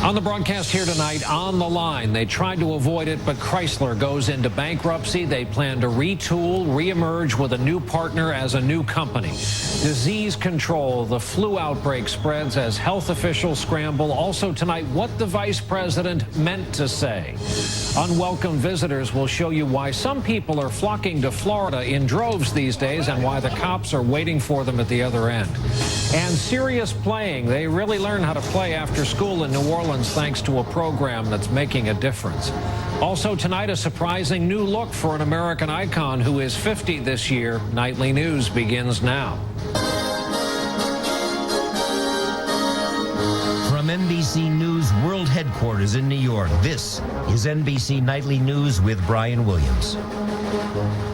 On the broadcast here tonight, On the Line, they tried to avoid it, but Chrysler goes into bankruptcy. They plan to retool, reemerge with a new partner as a new company. Disease control, the flu outbreak spreads as health officials scramble. Also tonight, what the vice president meant to say. Unwelcome visitors will show you why some people are flocking to Florida in droves these days and why the cops are waiting for them at the other end. And serious playing. They really learn how to play after school in New Orleans thanks to a program that's making a difference. Also tonight, a surprising new look for an American icon who is 50 this year. Nightly News begins now. From NBC News World Headquarters in New York, this is NBC Nightly News with Brian Williams.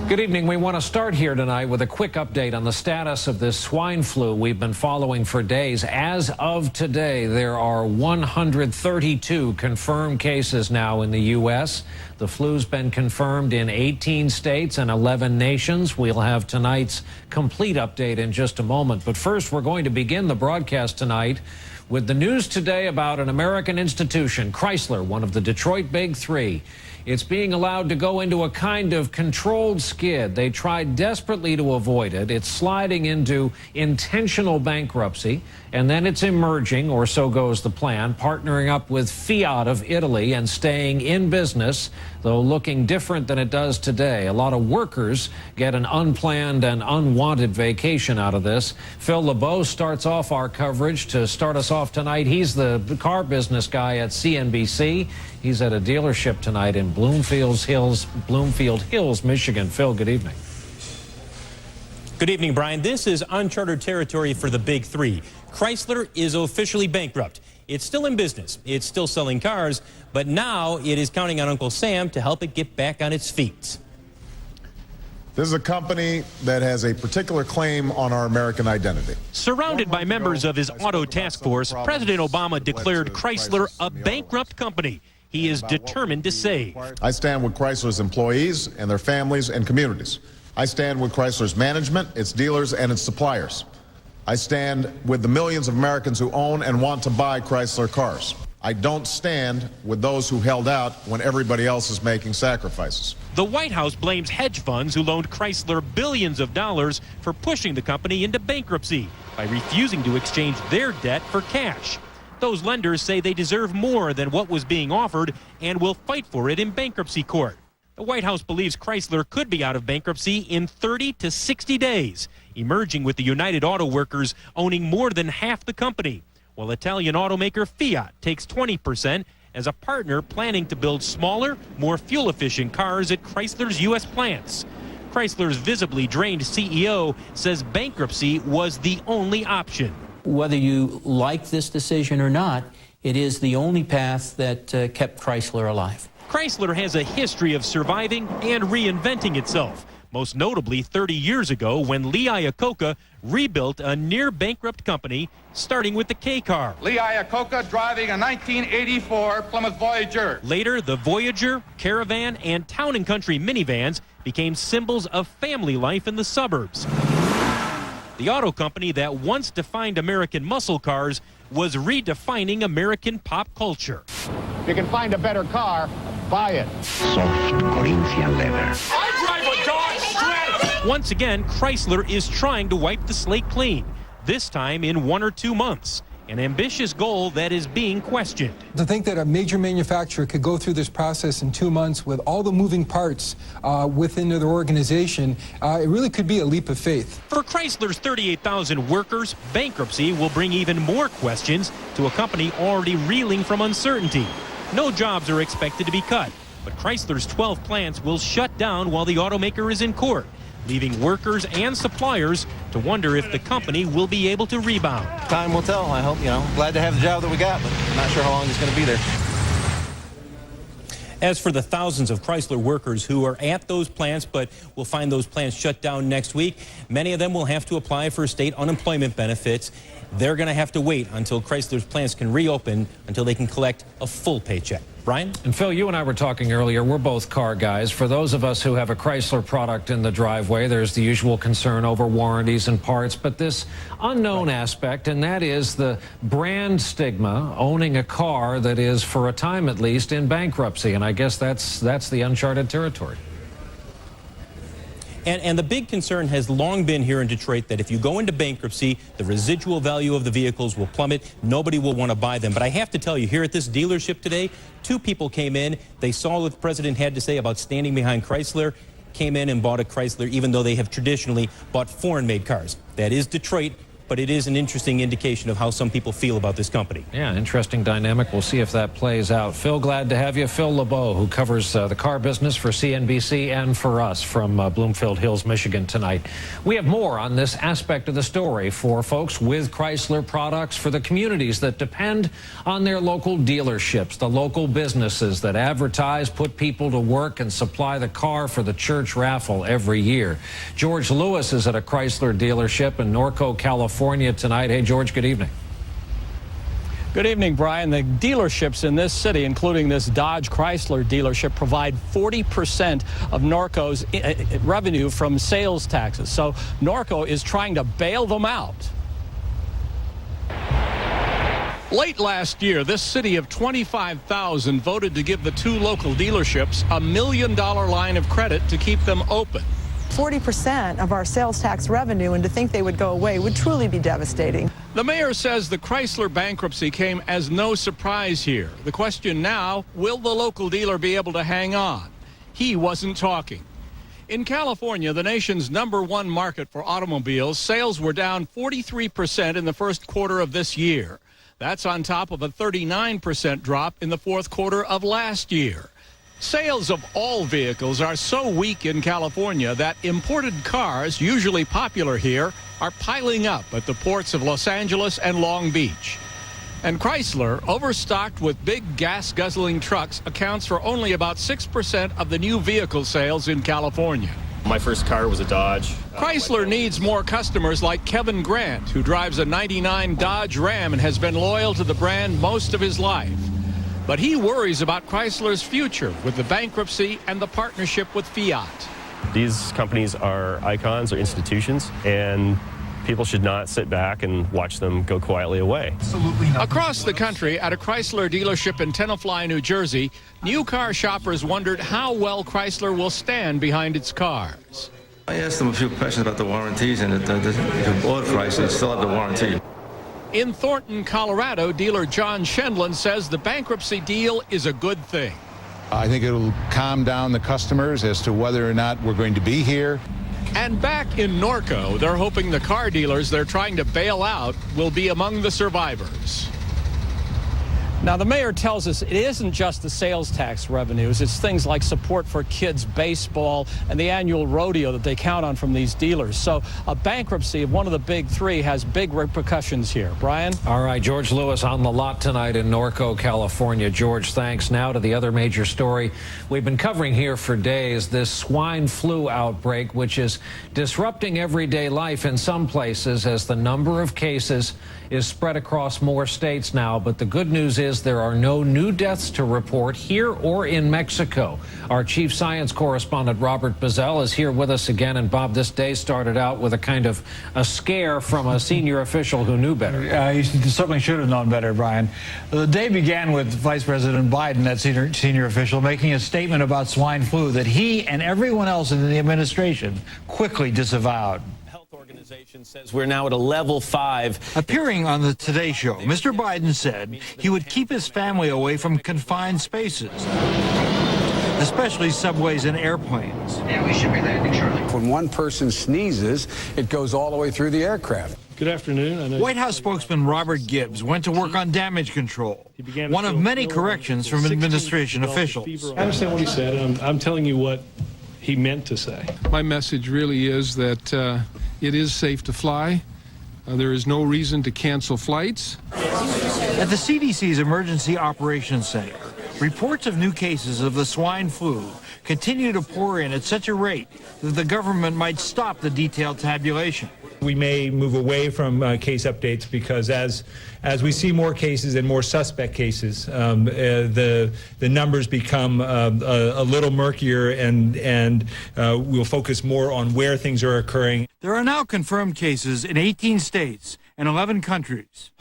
Good evening. We want to start here tonight with a quick update on the status of this swine flu we've been following for days. As of today, there are 132 confirmed cases now in the U.S. The flu's been confirmed in 18 states and 11 nations. We'll have tonight's complete update in just a moment. But first, we're going to begin the broadcast tonight with the news today about an American institution, Chrysler, one of the Detroit Big Three. It's being allowed to go into a kind of controlled skid. They tried desperately to avoid it. It's sliding into intentional bankruptcy, and then it's emerging, or so goes the plan, partnering up with Fiat of Italy and staying in business, though looking different than it does today. A lot of workers get an unplanned and unwanted vacation out of this. Phil LeBeau starts off our coverage. To start us off tonight, he's the car business guy at CNBC. He's at a dealership tonight in Bloomfield Hills, Michigan. Phil, good evening. Good evening, Brian. This is uncharted territory for the Big Three. Chrysler is officially bankrupt. It's still in business. It's still selling cars, but now it is counting on Uncle Sam to help it get back on its feet. This is a company that has a particular claim on our American identity. Surrounded by members of his auto task force, President Obama declared Chrysler a bankrupt company he is determined to save. I stand with Chrysler's employees and their families and communities. I stand with Chrysler's management, its dealers, and its suppliers. I stand with the millions of Americans who own and want to buy Chrysler cars. I don't stand with those who held out when everybody else is making sacrifices. The White House blames hedge funds who loaned Chrysler billions of dollars for pushing the company into bankruptcy by refusing to exchange their debt for cash. Those lenders say they deserve more than what was being offered and will fight for it in bankruptcy court. The White House believes Chrysler could be out of bankruptcy in 30 to 60 days, emerging with the United Auto Workers owning more than half the company, while Italian automaker Fiat takes 20% as a partner planning to build smaller, more fuel-efficient cars at Chrysler's U.S. plants. Chrysler's visibly drained CEO says bankruptcy was the only option. Whether you like this decision or not, it is the only path that kept Chrysler alive. Chrysler has a history of surviving and reinventing itself, most notably 30 years ago when Lee Iacocca rebuilt a near-bankrupt company, starting with the K car. Lee Iacocca driving a 1984 Plymouth Voyager. Later, the Voyager, Caravan, and Town & Country minivans became symbols of family life in the suburbs. The auto company that once defined American muscle cars was redefining American pop culture. If you can find a better car, buy it. Soft Corinthian leather. I drive a Dodge Stratus. Once again, Chrysler is trying to wipe the slate clean, this time in 1 or 2 months. An ambitious goal that is being questioned. To think that a major manufacturer could go through this process in 2 months with all the moving parts within their organization, it really could be a leap of faith. For Chrysler's 38,000 workers, bankruptcy will bring even more questions to a company already reeling from uncertainty. No jobs are expected to be cut, but Chrysler's 12 plants will shut down while the automaker is in court, leaving workers and suppliers to wonder if the company will be able to rebound. Time will tell, I hope. Glad to have the job that we got, but I'm not sure how long it's going to be there. As for the thousands of Chrysler workers who are at those plants but will find those plants shut down next week, many of them will have to apply for state unemployment benefits. They're going to have to wait until Chrysler's plants can reopen until they can collect a full paycheck. Brian? And Phil, you and I were talking earlier. We're both car guys. For those of us who have a Chrysler product in the driveway, there's the usual concern over warranties and parts, but this unknown aspect, and that is the brand stigma, owning a car that is, for a time at least, in bankruptcy. And I guess that's the uncharted territory. And the big concern has long been here in Detroit that if you go into bankruptcy, the residual value of the vehicles will plummet. Nobody will want to buy them. But I have to tell you, here at this dealership today, 2 people came in. They saw what the president had to say about standing behind Chrysler, came in and bought a Chrysler, even though they have traditionally bought foreign-made cars. That is Detroit, but it is an interesting indication of how some people feel about this company. Yeah, interesting dynamic. We'll see if that plays out. Phil, glad to have you. Phil LeBeau, who covers the car business for CNBC and for us from Bloomfield Hills, Michigan tonight. We have more on this aspect of the story for folks with Chrysler products, for the communities that depend on their local dealerships, the local businesses that advertise, put people to work, and supply the car for the church raffle every year. George Lewis is at a Chrysler dealership in Norco, California tonight. Hey, George, good evening. Good evening, Brian. The dealerships in this city, including this Dodge Chrysler dealership, provide 40% of Norco's revenue from sales taxes. So Norco is trying to bail them out. Late last year, this city of 25,000 voted to give the 2 local dealerships a $1 million line of credit to keep them open. 40% of our sales tax revenue, and to think they would go away would truly be devastating. The mayor says the Chrysler bankruptcy came as no surprise here. The question now, will the local dealer be able to hang on? He wasn't talking. In California, the nation's #1 market for automobiles, sales were down 43% in the first quarter of this year. That's on top of a 39% drop in the fourth quarter of last year. Sales of all vehicles are so weak in California that imported cars, usually popular here, are piling up at the ports of Los Angeles and Long Beach. And Chrysler, overstocked with big gas-guzzling trucks, accounts for only about 6% of the new vehicle sales in California. My first car was a Dodge. Chrysler needs more customers like Kevin Grant, who drives a '99 Dodge Ram and has been loyal to the brand most of his life. But he worries about Chrysler's future with the bankruptcy and the partnership with Fiat. These companies are icons or institutions, and people should not sit back and watch them go quietly away. Across the country, at a Chrysler dealership in Tenafly, New Jersey, new car shoppers wondered how well Chrysler will stand behind its cars. I asked them a few questions about the warranties, and if you bought Chrysler, you still have the warranty. In Thornton, Colorado, dealer John Shendlin says the bankruptcy deal is a good thing. I think it'll calm down the customers as to whether or not we're going to be here. And back in Norco, they're hoping the car dealers they're trying to bail out will be among the survivors. Now, the mayor tells us it isn't just the sales tax revenues. It's things like support for kids' baseball and the annual rodeo that they count on from these dealers. So a bankruptcy of one of the big 3 has big repercussions here. Brian? All right, George Lewis on the lot tonight in Norco, California. George, thanks. Now to the other major story we've been covering here for days, this swine flu outbreak, which is disrupting everyday life in some places as the number of cases is spread across more states now. But the good news is there are no new deaths to report here or in Mexico. Our chief science correspondent, Robert Bazell, is here with us again. And Bob, this day started out with a kind of a scare from a senior official who knew better. You certainly should have known better, Brian. The day began with Vice President Biden, that senior official, making a statement about swine flu that he and everyone else in the administration quickly disavowed. Says we're now at a level 5. Appearing on the Today Show, Mr. Biden said he would keep his family away from confined spaces, especially subways and airplanes. Yeah, we should be landing shortly. When one person sneezes, it goes all the way through the aircraft. Good afternoon. White House spokesman Robert Gibbs went to work on damage control, one of many corrections from administration officials. I understand what he said, and I'm telling you what he meant to say. My message really is that it is safe to fly. There is no reason to cancel flights. At the CDC's Emergency Operations Center, reports of new cases of the swine flu continue to pour in at such a rate that the government might stop the detailed tabulation. We may move away from case updates because as we see more cases and more suspect cases, the numbers become a little murkier, and we'll focus more on where things are occurring. There are now confirmed cases in 18 states and 11 countries.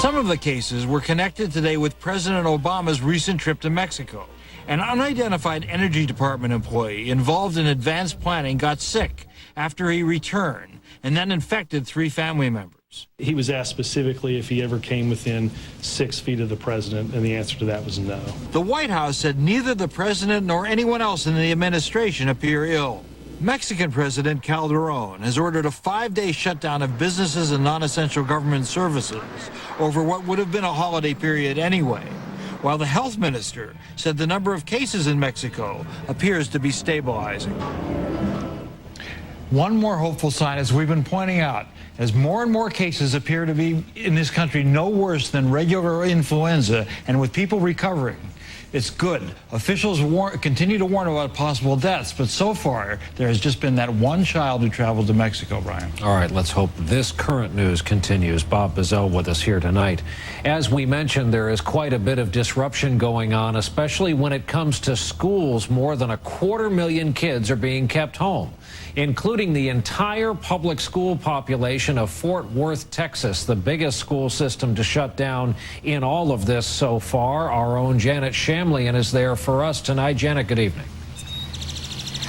Some of the cases were connected today with President Obama's recent trip to Mexico. An unidentified Energy Department employee involved in advanced planning got sick after he returned and then infected 3 family members. He was asked specifically if he ever came within 6 feet of the president, and the answer to that was no. The White House said neither the president nor anyone else in the administration appear ill. Mexican President Calderon has ordered a 5-day shutdown of businesses and non-essential government services over what would have been a holiday period anyway, while the health minister said the number of cases in Mexico appears to be stabilizing. One more hopeful sign, as we've been pointing out, as more and more cases appear to be in this country no worse than regular influenza, and with people recovering, it's good. Officials continue to warn about possible deaths, but so far there has just been that one child who traveled to Mexico, Brian. All right, let's hope this current news continues. Bob Bazell with us here tonight. As we mentioned, there is quite a bit of disruption going on, especially when it comes to schools. More than 250,000 kids are being kept home, including the entire public school population of Fort Worth, Texas, the biggest school system to shut down in all of this so far. Our own Janet Shamlian is there for us tonight. Janet, good evening.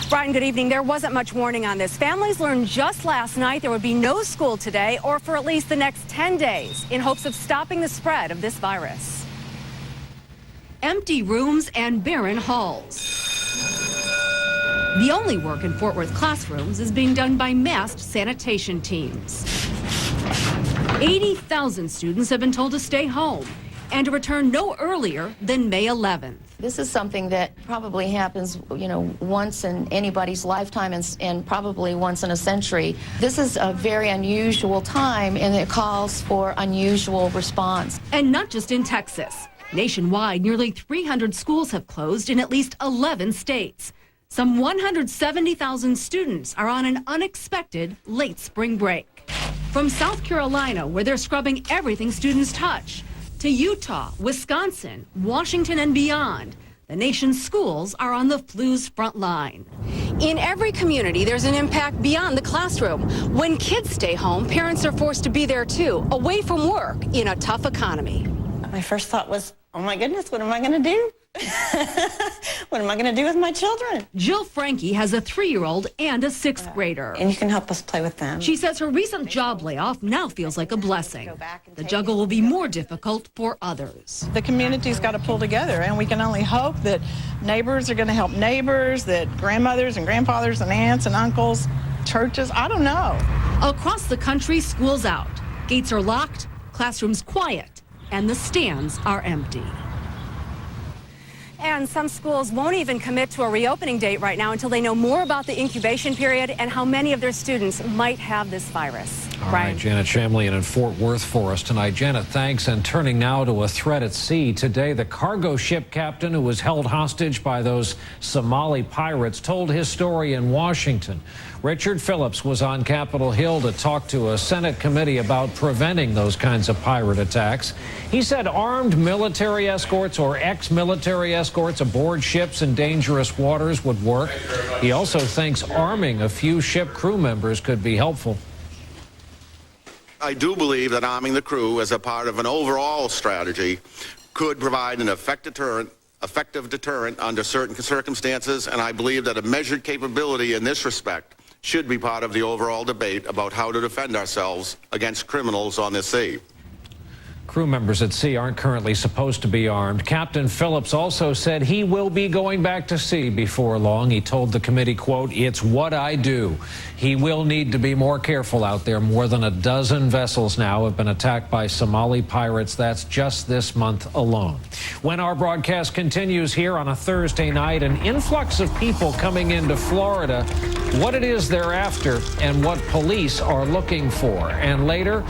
Brian, good evening. There wasn't much warning on this. Families learned just last night there would be no school today or for at least the next 10 days in hopes of stopping the spread of this virus. Empty rooms and barren halls. The only work in Fort Worth classrooms is being done by masked sanitation teams. 80,000 students have been told to stay home and to return no earlier than May 11th. This is something that probably happens, once in anybody's lifetime and probably once in a century. This is a very unusual time, and it calls for unusual response. And not just in Texas. Nationwide, nearly 300 schools have closed in at least 11 states. Some 170,000 students are on an unexpected late spring break. From South Carolina, where they're scrubbing everything students touch, to Utah, Wisconsin, Washington, and beyond, the nation's schools are on the flu's front line. In every community, there's an impact beyond the classroom. When kids stay home, parents are forced to be there too, away from work in a tough economy. My first thought was, oh my goodness, what am I going to do? What am I going to do with my children? Jill Frankie has a 3-year-old and a 6th grader. And you can help us play with them. She says her recent job layoff now feels like a blessing. The juggle will be more difficult for others. The community's got to pull together, and we can only hope that neighbors are going to help neighbors, that grandmothers and grandfathers and aunts and uncles, churches, I don't know. Across the country, schools out. Gates are locked, classrooms quiet, and the stands are empty. And some schools won't even commit to a reopening date right now until they know more about the incubation period and how many of their students might have this virus. All right, Janet Shamlian in Fort Worth for us tonight. Janet, thanks. And turning now to a threat at sea. Today, the cargo ship captain who was held hostage by those Somali pirates told his story in Washington. Richard Phillips was on Capitol Hill to talk to a Senate committee about preventing those kinds of pirate attacks. He said armed military escorts or ex-military escorts aboard ships in dangerous waters would work. He also thinks arming a few ship crew members could be helpful. I do believe that arming the crew as a part of an overall strategy could provide an effective deterrent under certain circumstances, and I believe that a measured capability in this respect should be part of the overall debate about how to defend ourselves against criminals on the sea. Crew members at sea aren't currently supposed to be armed. Captain Phillips also said he will be going back to sea before long. He told the committee, quote, "It's what I do." He will need to be more careful out there. More than a dozen vessels now have been attacked by Somali pirates. That's just this month alone. When our broadcast continues here on a Thursday night, an influx of people coming into Florida, what it is they're after and what police are looking for. And later,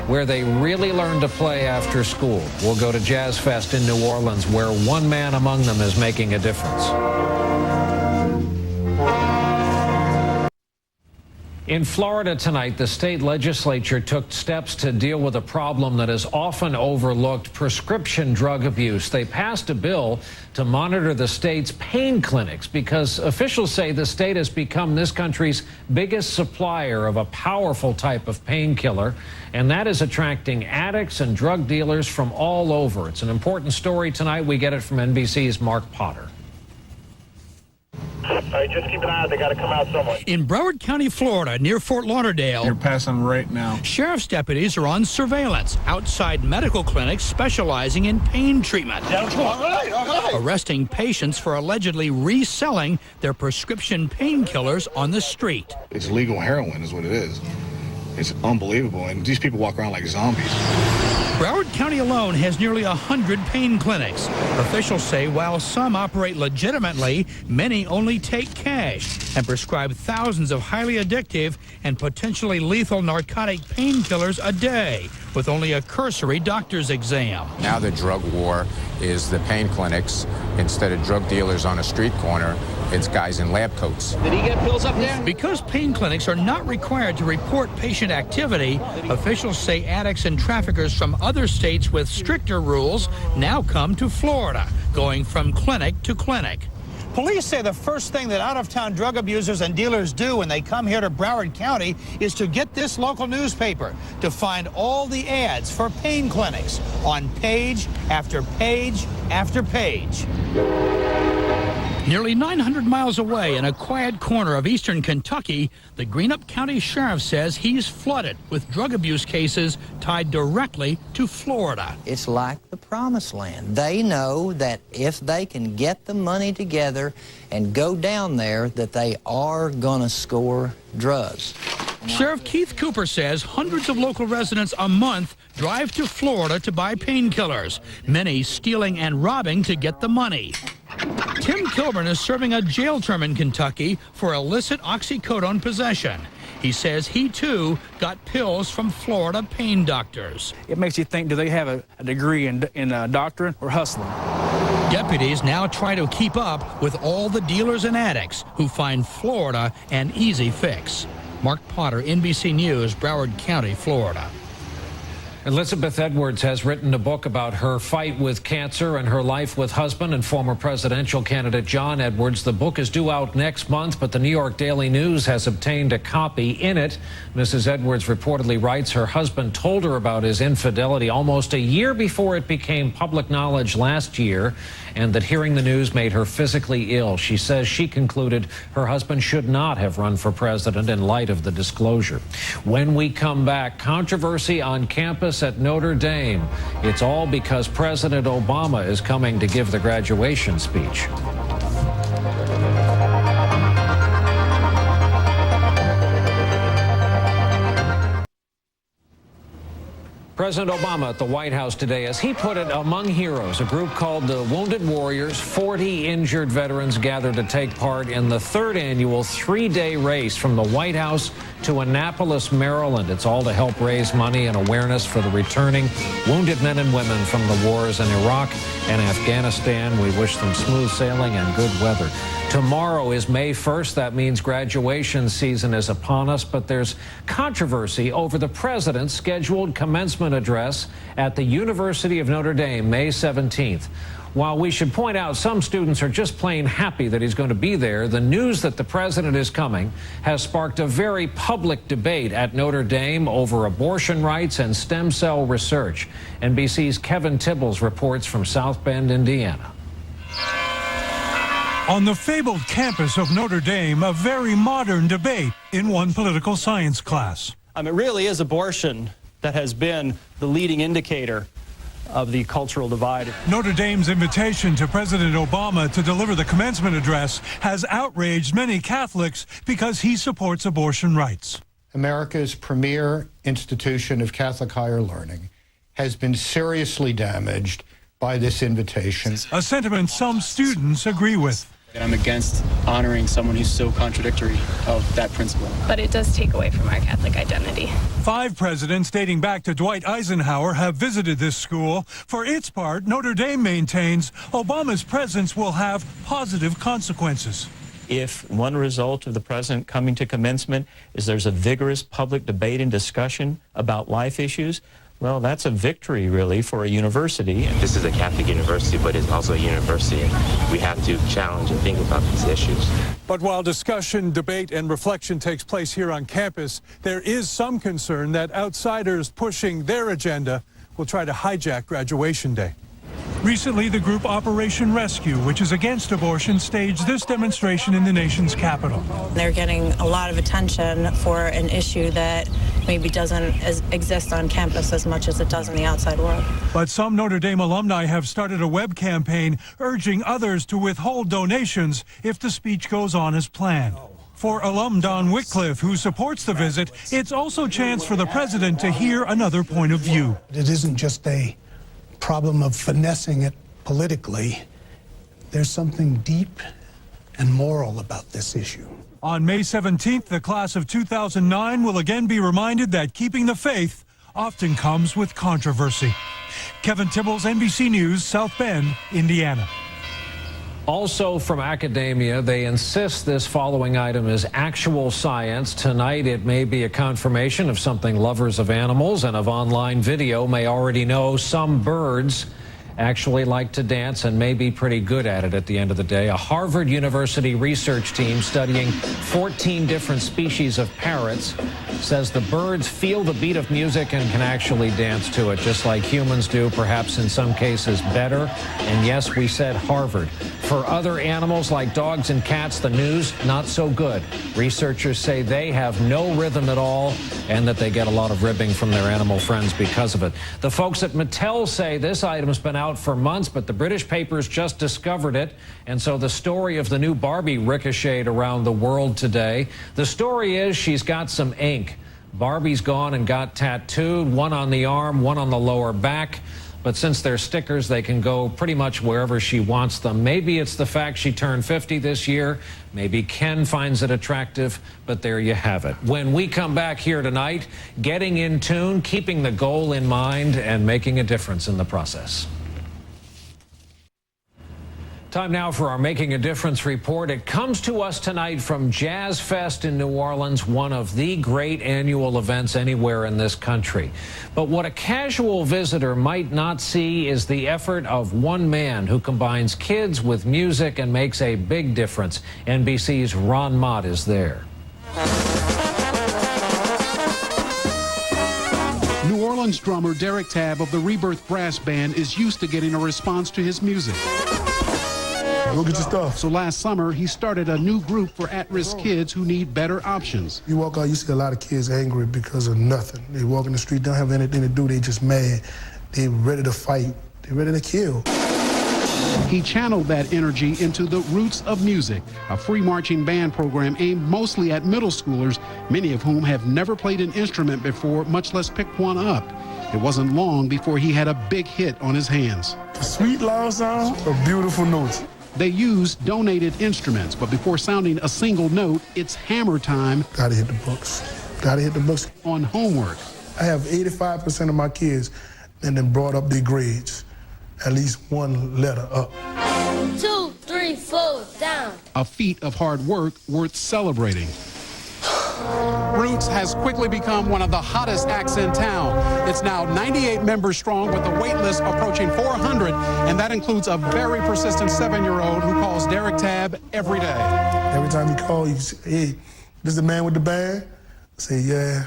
where they really learn to play after school. We'll go to Jazz Fest in New Orleans, where one man among them is making a difference. In Florida tonight, the state legislature took steps to deal with a problem that is often overlooked: prescription drug abuse. They passed a bill to monitor the state's pain clinics because officials say the state has become this country's biggest supplier of a powerful type of painkiller, and that is attracting addicts and drug dealers from all over. It's an important story tonight. We get it from NBC's Mark Potter. All right, just keep an eye out. They got to come out somewhere. In Broward County, Florida, near Fort Lauderdale, you're passing right now. Sheriff's deputies are on surveillance outside medical clinics specializing in pain treatment. All right. Arresting patients for allegedly reselling their prescription painkillers on the street. It's legal heroin is what it is. It's unbelievable, and these people walk around like zombies. Broward County alone has nearly 100 pain clinics. Officials say while some operate legitimately, many only take cash and prescribe thousands of highly addictive and potentially lethal narcotic painkillers a day with only a cursory doctor's exam. Now the drug war is the pain clinics. Instead of drug dealers on a street corner, it's guys in lab coats. Did he get pills up there? Because pain clinics are not required to report patient activity, officials say addicts and traffickers from other states with stricter rules now come to Florida, going from clinic to clinic. Police say the first thing that out-of-town drug abusers and dealers do when they come here to Broward County is to get this local newspaper to find all the ads for pain clinics on page after page after page. Nearly 900 miles away in a quiet corner of eastern Kentucky, the Greenup County Sheriff says he's flooded with drug abuse cases tied directly to Florida. It's like the promised land. They know that if they can get the money together and go down there, that they are going to score drugs. Sheriff Keith Cooper says hundreds of local residents a month drive to Florida to buy painkillers, many stealing and robbing to get the money. Tim Kilburn is serving a jail term in Kentucky for illicit oxycodone possession. He says he, too, got pills from Florida pain doctors. It makes you think, do they have a degree in doctoring or hustling? Deputies now try to keep up with all the dealers and addicts who find Florida an easy fix. Mark Potter, NBC News, Broward County, Florida. Elizabeth Edwards has written a book about her fight with cancer and her life with husband and former presidential candidate John Edwards. The book is due out next month, but the New York Daily News has obtained a copy. In it, Mrs. Edwards reportedly writes her husband told her about his infidelity almost a year before it became public knowledge last year, and that hearing the news made her physically ill. She says she concluded her husband should not have run for president in light of the disclosure. When we come back, controversy on campus at Notre Dame. It's all because President Obama is coming to give the graduation speech. President Obama at the White House today, as he put it, among heroes, a group called the Wounded Warriors. 40 injured veterans gathered to take part in the third annual three-day race from the White House to Annapolis, Maryland. It's all to help raise money and awareness for the returning wounded men and women from the wars in Iraq and Afghanistan. We wish them smooth sailing and good weather. Tomorrow is May 1st. That means graduation season is upon us, but there's controversy over the president's scheduled commencement address at the University of Notre Dame, May 17th. While we should point out some students are just plain happy that he's going to be there, the news that the president is coming has sparked a very public debate at Notre Dame over abortion rights and stem cell research. NBC's Kevin Tibbles reports from South Bend, Indiana. On the fabled campus of Notre Dame, a very modern debate in one political science class. It really is abortion that has been the leading indicator of the cultural divide. Notre Dame's invitation to President Obama to deliver the commencement address has outraged many Catholics because he supports abortion rights. America's premier institution of Catholic higher learning has been seriously damaged by this invitation. A sentiment some students agree with. I'm against honoring someone who's so contradictory of that principle. But it does take away from our Catholic identity. 5 presidents dating back to Dwight Eisenhower have visited this school. For its part, Notre Dame maintains Obama's presence will have positive consequences. If one result of the president coming to commencement is there's a vigorous public debate and discussion about life issues, well, that's a victory, really, for a university. This is a Catholic university, but it's also a university, and we have to challenge and think about these issues. But while discussion, debate, and reflection takes place here on campus, there is some concern that outsiders pushing their agenda will try to hijack graduation day. Recently, the group Operation Rescue, which is against abortion, staged this demonstration in the nation's capital. They're getting a lot of attention for an issue that maybe doesn't exist on campus as much as it does in the outside world. But some Notre Dame alumni have started a web campaign urging others to withhold donations if the speech goes on as planned. For alum Don Wycliffe, who supports the visit, it's also a chance for the president to hear another point of view. It isn't just a problem of finessing it politically. There's something deep and moral about this issue. On May 17th, the class of 2009 will again be reminded that keeping the faith often comes with controversy. Kevin Tibbles, NBC News, South Bend, Indiana. Also from academia, they insist this following item is actual science. Tonight, it may be a confirmation of something lovers of animals and of online video may already know. Some birds actually like to dance and may be pretty good at it at the end of the day. A Harvard University research team studying 14 different species of parrots says the birds feel the beat of music and can actually dance to it, just like humans do, perhaps in some cases better. And yes, we said Harvard. For other animals like dogs and cats, the news, not so good. Researchers say they have no rhythm at all and that they get a lot of ribbing from their animal friends because of it. The folks at Mattel say this item's been out for months, but the British papers just discovered it. And so the story of the new Barbie ricocheted around the world today. The story is she's got some ink. Barbie's gone and got tattooed, one on the arm, one on the lower back. But since they're stickers, they can go pretty much wherever she wants them. Maybe it's the fact she turned 50 this year. Maybe Ken finds it attractive, but there you have it. When we come back here tonight, getting in tune, keeping the goal in mind, and making a difference in the process. Time now for our Making a Difference report. It comes to us tonight from Jazz Fest in New Orleans, one of the great annual events anywhere in this country. But what a casual visitor might not see is the effort of one man who combines kids with music and makes a big difference. NBC's Ron Mott is there. New Orleans drummer Derek Tabb of the Rebirth Brass Band is used to getting a response to his music. Go get your stuff. So last summer, he started a new group for at-risk kids who need better options. You walk out, you see a lot of kids angry because of nothing. They walk in the street, don't have anything to do, they just mad. They ready to fight, they ready to kill. He channeled that energy into the Roots of Music, a free marching band program aimed mostly at middle schoolers, many of whom have never played an instrument before, much less picked one up. It wasn't long before he had a big hit on his hands. A sweet, loud sound, a beautiful note. They use donated instruments, but before sounding a single note, it's hammer time. Gotta hit the books. Gotta hit the books. On homework. I have 85% of my kids and then brought up their grades, at least one letter up. 1, 2, 3, 4, down. A feat of hard work worth celebrating. Roots has quickly become one of the hottest acts in town. It's now 98 members strong with a wait list approaching 400, and that includes a very persistent 7-year-old who calls Derek Tabb every day. Every time you call, you say, hey, this is the man with the band? I say, yeah,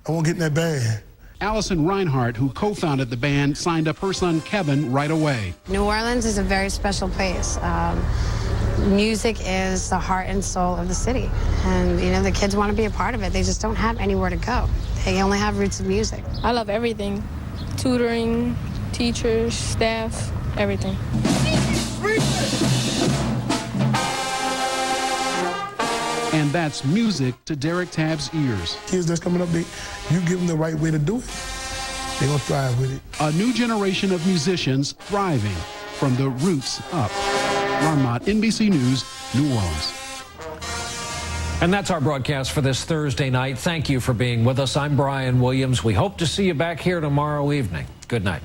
I won't get in that band. Allison Reinhardt, who co-founded the band, signed up her son Kevin right away. New Orleans is a very special place. Music is the heart and soul of the city. And, you know, the kids want to be a part of it. They just don't have anywhere to go. They only have Roots of Music. I love everything. Tutoring, teachers, staff, everything. And that's music to Derek Tabb's ears. Kids that's coming up, you give them the right way to do it, they're going to thrive with it. A new generation of musicians thriving from the roots up. Ron Mott, NBC News, New Orleans. And that's our broadcast for this Thursday night. Thank you for being with us. I'm Brian Williams. We hope to see you back here tomorrow evening. Good night.